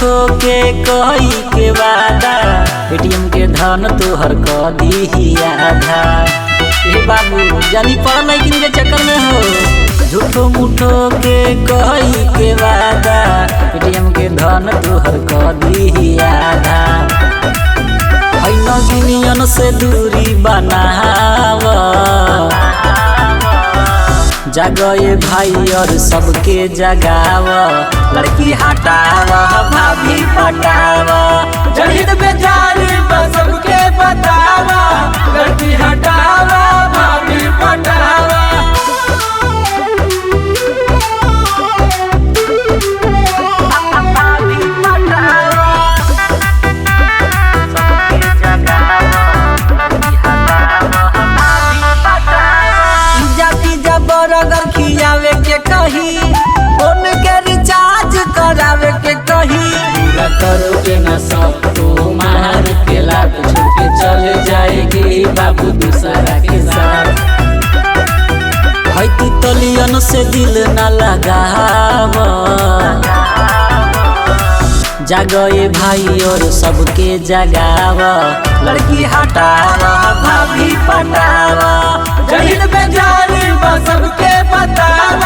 मुठो के कही के वादा एटीएम के धन तोहर क दी आधा। ए बाबू जानी पड़ लेकिन के चक्कर में हो झूठो मुठो के कही के वादा एटीएम के धन तोहर क दी आधा। नगिनियन से दूरी बनाव जगए भाई और सबके जगाव लड़की हटाव भाभी पटाव जहिद बेजारी सबके बताव लड़की हटाव भाभी पटाव। बर्गर खियावे के कही फोन के रिचार्ज करावे के कही पूरा करोगे न सब तो मार के लात छोड़ के चले जाएगी बाबू दूसरा के साथ। है तितलियन से दिल न लगाव जगए भाई और सबके जगाव लड़की हटाव भाभी पटाव जहिद बेजारी सबके बताव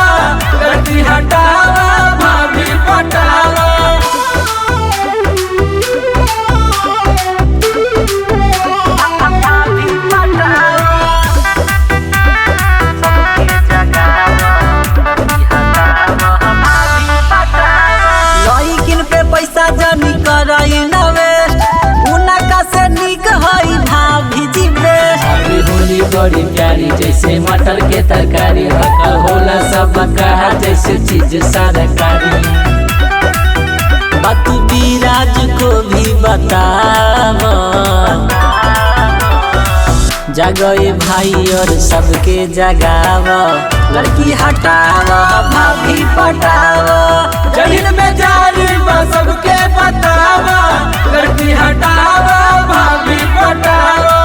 लड़की हटाव भाभी पटाव। लइकिन पे पैसा जनी करई नवेस्ट उनका से निक हई भाभी जी बेस्ट। भाभी होली बड़ी प्यारी जैसे मटर के तरकारी हकल होला सब कहा जैसे चीज सरकारी। बात विराज को भी बताव जगए भाई और सबके जगाव लड़की हटाव भाभी पटाव जहिद बेजारी सबके बताव लड़की हटाव भाभी पटाव।